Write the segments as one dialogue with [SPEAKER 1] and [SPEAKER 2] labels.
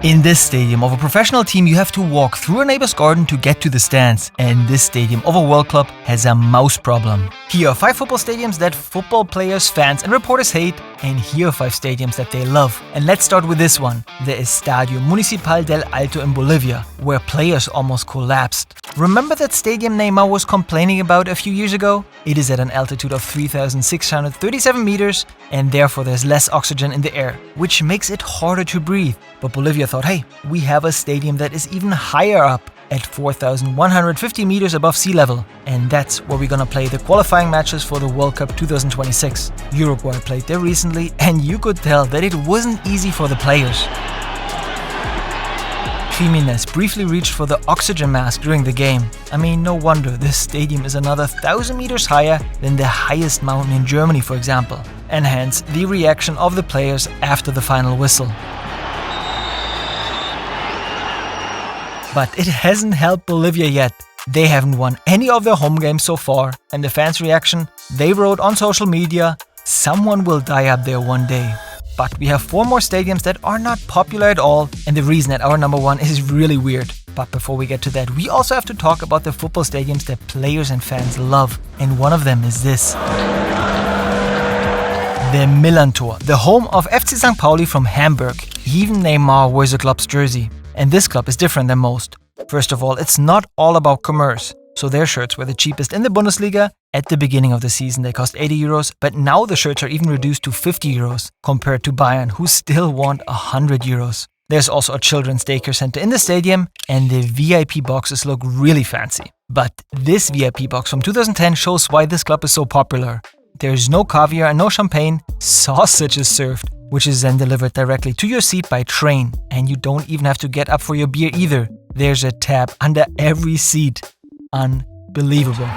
[SPEAKER 1] In this stadium of a professional team, you have to walk through a neighbor's garden to get to the stands. And this stadium of a world club has a mouse problem. Here are 5 football stadiums that football players, fans and reporters hate. And here are 5 stadiums that they love. And let's start with this one, the Estadio Municipal del Alto in Bolivia, where players almost collapsed. Remember that stadium Neymar was complaining about a few years ago? It is at an altitude of 3,637 meters and therefore there's less oxygen in the air, which makes it harder to breathe. But Bolivia thought, hey, we have a stadium that is even higher up at 4,150 meters above sea level. And that's where we're gonna play the qualifying matches for the World Cup 2026. Uruguay played there recently and you could tell that it wasn't easy for the players. Jimenez briefly reached for the oxygen mask during the game. I mean, no wonder this stadium is another 1,000 meters higher than the highest mountain in Germany, for example. And hence, the reaction of the players after the final whistle. But it hasn't helped Bolivia yet. They haven't won any of their home games so far, and the fans' reaction, they wrote on social media, someone will die up there one day. But we have 4 more stadiums that are not popular at all, and the reason at our number 1 is really weird. But before we get to that, we also have to talk about the football stadiums that players and fans love, and one of them is this. The Milan Tour, the home of FC St. Pauli from Hamburg. Even Neymar wears a club's jersey. And this club is different than most. First of all, it's not all about commerce. So their shirts were the cheapest in the Bundesliga. At the beginning of the season they cost 80 euros, but now the shirts are even reduced to 50 euros compared to Bayern, who still want 100 euros. There's also a children's daycare center in the stadium and the VIP boxes look really fancy. But this VIP box from 2010 shows why this club is so popular. There's no caviar and no champagne, sausage is served, which is then delivered directly to your seat by train. And you don't even have to get up for your beer either. There's a tap under every seat. Unbelievable.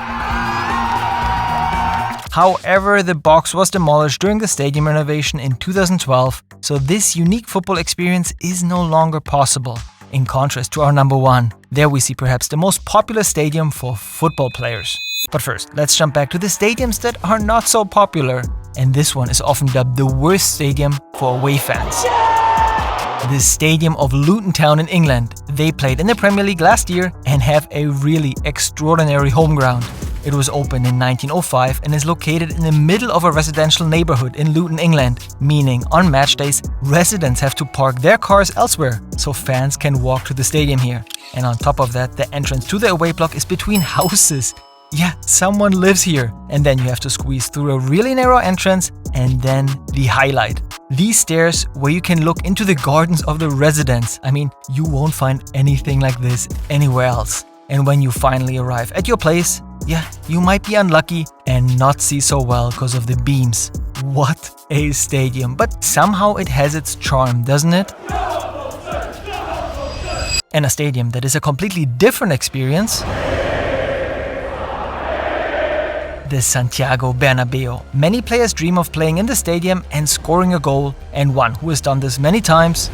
[SPEAKER 1] However, the box was demolished during the stadium renovation in 2012, so this unique football experience is no longer possible. In contrast to our number 1, there we see perhaps the most popular stadium for football players. But first, let's jump back to the stadiums that are not so popular. And this one is often dubbed the worst stadium for away fans. The stadium of Luton Town in England. They played in the Premier League last year and have a really extraordinary home ground. It was opened in 1905 and is located in the middle of a residential neighborhood in Luton, England, meaning on match days, residents have to park their cars elsewhere, so fans can walk to the stadium here. And on top of that, the entrance to the away block is between houses. Yeah, someone lives here. And then you have to squeeze through a really narrow entrance and then the highlight. These stairs where you can look into the gardens of the residents. I mean, you won't find anything like this anywhere else. And when you finally arrive at your place, yeah, you might be unlucky and not see so well because of the beams. What a stadium, but somehow it has its charm, doesn't it? And a stadium that is a completely different experience, the Santiago Bernabeu. Many players dream of playing in the stadium and scoring a goal, and one who has done this many times.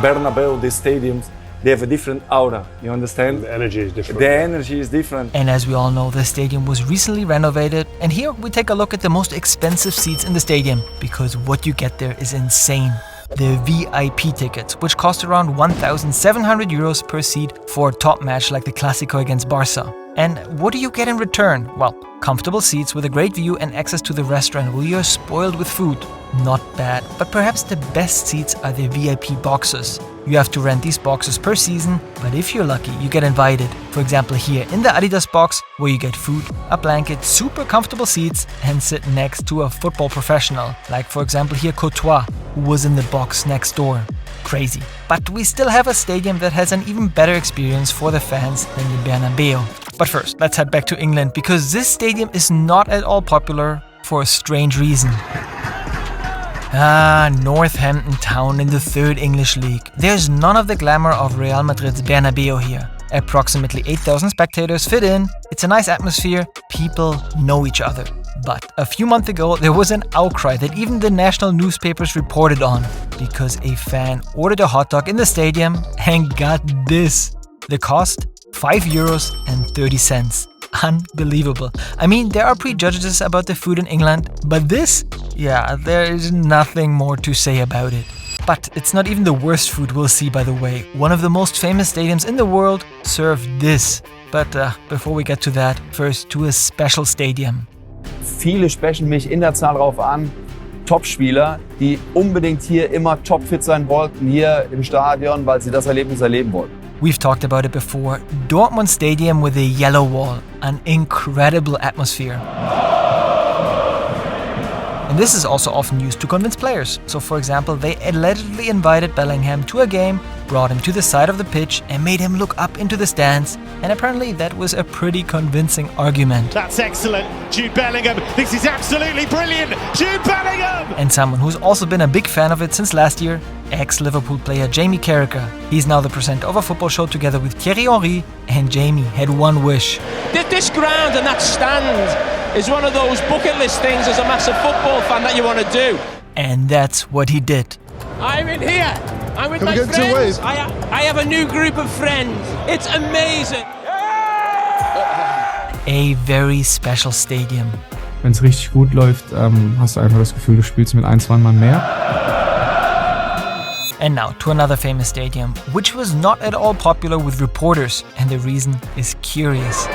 [SPEAKER 2] Bernabeu, these stadiums, they have a different aura, you understand?
[SPEAKER 3] The energy is different.
[SPEAKER 2] The energy is different.
[SPEAKER 1] And as we all know, the stadium was recently renovated, and here we take a look at the most expensive seats in the stadium, because what you get there is insane. The VIP tickets, which cost around 1,700 euros per seat for a top match like the Clásico against Barca. And what do you get in return? Well, comfortable seats with a great view and access to the restaurant where you're spoiled with food. Not bad, but perhaps the best seats are the VIP boxes. You have to rent these boxes per season, but if you're lucky, you get invited. For example, here in the Adidas box, where you get food, a blanket, super comfortable seats, and sit next to a football professional. Like for example here Courtois, who was in the box next door. Crazy. But we still have a stadium that has an even better experience for the fans than the Bernabeu. But first, let's head back to England, because this stadium is not at all popular for a strange reason. Northampton Town in the 3rd English League. There's none of the glamour of Real Madrid's Bernabeu here. Approximately 8,000 spectators fit in, it's a nice atmosphere, people know each other. But a few months ago there was an outcry that even the national newspapers reported on, because a fan ordered a hot dog in the stadium and got this. The cost? €5.30. unbelievable. I mean, there are prejudices about the food in England, but this, yeah, there is nothing more to say about it. But it's not even the worst food we'll see, by the way. One of the most famous stadiums in the world served this. But before we get to that, first to a special stadium.
[SPEAKER 3] Viele sprechen mich international darauf an, Topspieler, die unbedingt hier immer topfit sein wollten, hier im Stadion, weil sie das Erlebnis erleben wollten.
[SPEAKER 1] We've talked about it before. Dortmund Stadium with a yellow wall, an incredible atmosphere. And this is also often used to convince players. So for example, they allegedly invited Bellingham to a game, brought him to the side of the pitch and made him look up into the stands. And apparently that was a pretty convincing argument.
[SPEAKER 4] That's excellent. Jude Bellingham. This is absolutely brilliant. Jude Bellingham!
[SPEAKER 1] And someone who's also been a big fan of it since last year, ex-Liverpool player Jamie Carragher. He's now the presenter of a football show together with Thierry Henry, and Jamie had one wish.
[SPEAKER 5] This ground and that stand is one of those bucket list things as a massive football fan that you want to do.
[SPEAKER 1] And that's what he did.
[SPEAKER 5] I'm in here. I'm with my friends. I have a new group of friends. It's amazing.
[SPEAKER 1] A very special stadium.
[SPEAKER 6] Wenn es richtig gut läuft, hast du einfach das Gefühl, du spielst mit 1, 2 Mann mehr.
[SPEAKER 1] And now to another famous stadium, which was not at all popular with reporters, and the reason is curious.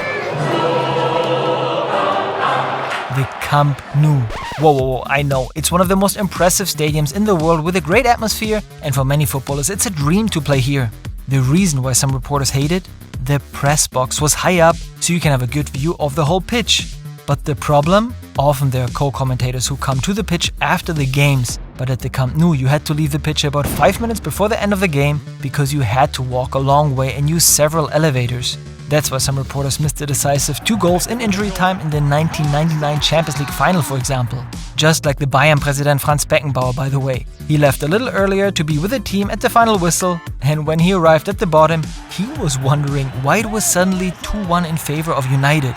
[SPEAKER 1] The Camp Nou. Whoa, I know, it's one of the most impressive stadiums in the world with a great atmosphere, and for many footballers it's a dream to play here. The reason why some reporters hate it? The press box was high up, so you can have a good view of the whole pitch. But the problem? Often there are co-commentators who come to the pitch after the games, but at the Camp Nou you had to leave the pitch about 5 minutes before the end of the game because you had to walk a long way and use several elevators. That's why some reporters missed the decisive 2 goals in injury time in the 1999 Champions League final, for example. Just like the Bayern president Franz Beckenbauer, by the way. He left a little earlier to be with the team at the final whistle, and when he arrived at the bottom, he was wondering why it was suddenly 2-1 in favor of United.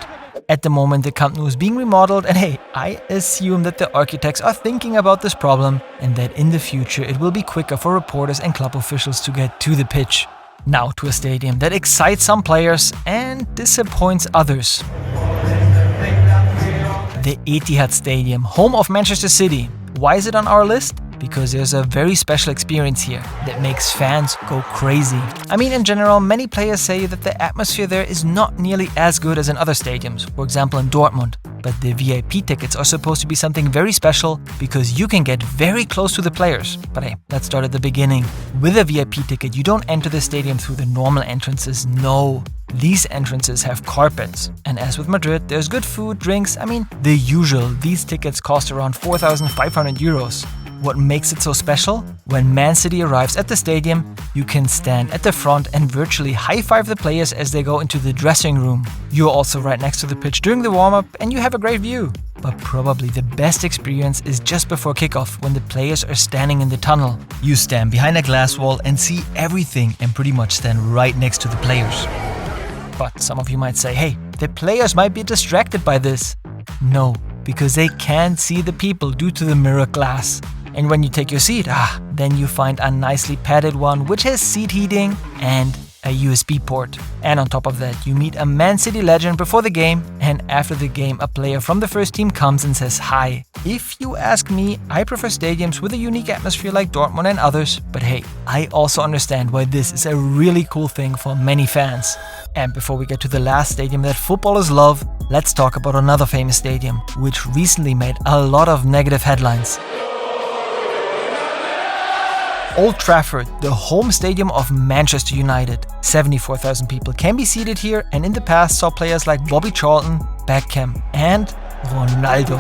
[SPEAKER 1] At the moment, the Camp Nou is being remodeled, and hey, I assume that the architects are thinking about this problem and that in the future it will be quicker for reporters and club officials to get to the pitch. Now to a stadium that excites some players and disappoints others. The Etihad Stadium, home of Manchester City. Why is it on our list? Because there's a very special experience here that makes fans go crazy. I mean, in general, many players say that the atmosphere there is not nearly as good as in other stadiums, for example in Dortmund. But the VIP tickets are supposed to be something very special because you can get very close to the players. But hey, let's start at the beginning. With a VIP ticket, you don't enter the stadium through the normal entrances, no. These entrances have carpets. And as with Madrid, there's good food, drinks, I mean, the usual. These tickets cost around 4,500 euros. What makes it so special? When Man City arrives at the stadium, you can stand at the front and virtually high-five the players as they go into the dressing room. You're also right next to the pitch during the warm-up and you have a great view. But probably the best experience is just before kickoff when the players are standing in the tunnel. You stand behind a glass wall and see everything and pretty much stand right next to the players. But some of you might say, hey, the players might be distracted by this. No, because they can't see the people due to the mirror glass. And when you take your seat, then you find a nicely padded one which has seat heating and a USB port. And on top of that, you meet a Man City legend before the game, and after the game a player from the first team comes and says hi. If you ask me, I prefer stadiums with a unique atmosphere like Dortmund and others, but hey, I also understand why this is a really cool thing for many fans. And before we get to the last stadium that footballers love, let's talk about another famous stadium, which recently made a lot of negative headlines. Old Trafford, the home stadium of Manchester United. 74,000 people can be seated here, and in the past saw players like Bobby Charlton, Beckham and Ronaldo.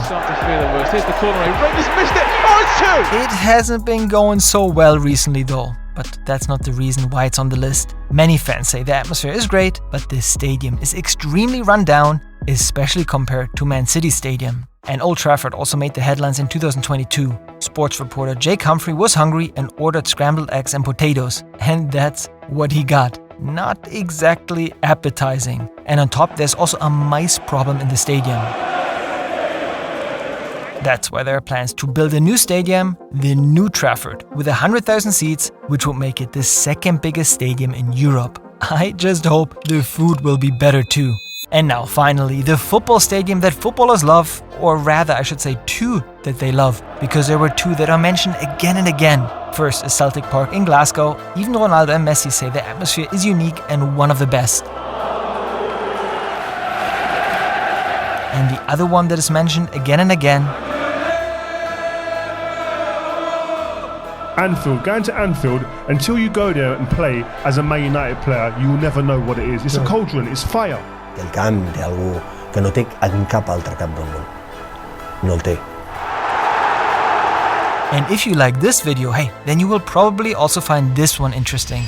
[SPEAKER 1] It hasn't been going so well recently though, but that's not the reason why it's on the list. Many fans say the atmosphere is great, but this stadium is extremely run down, especially compared to Man City Stadium. And Old Trafford also made the headlines in 2022. Sports reporter Jake Humphrey was hungry and ordered scrambled eggs and potatoes. And that's what he got. Not exactly appetizing. And on top, there's also a mice problem in the stadium. That's why there are plans to build a new stadium, the New Trafford, with 100,000 seats, which would make it the second biggest stadium in Europe. I just hope the food will be better too. And now finally, the football stadium that footballers love, or rather I should say two that they love, because there were two that are mentioned again and again. First is Celtic Park in Glasgow. Even Ronaldo and Messi say the atmosphere is unique and one of the best. And the other one that is mentioned again and again,
[SPEAKER 7] Anfield. Going to Anfield, until you go there and play as a Man United player, you will never know what it is. It's a cauldron, it's fire.
[SPEAKER 8] El camp té algú que no té en cap altre camp del món. No el té.
[SPEAKER 1] And if you like this video, hey, then you will probably also find this one interesting.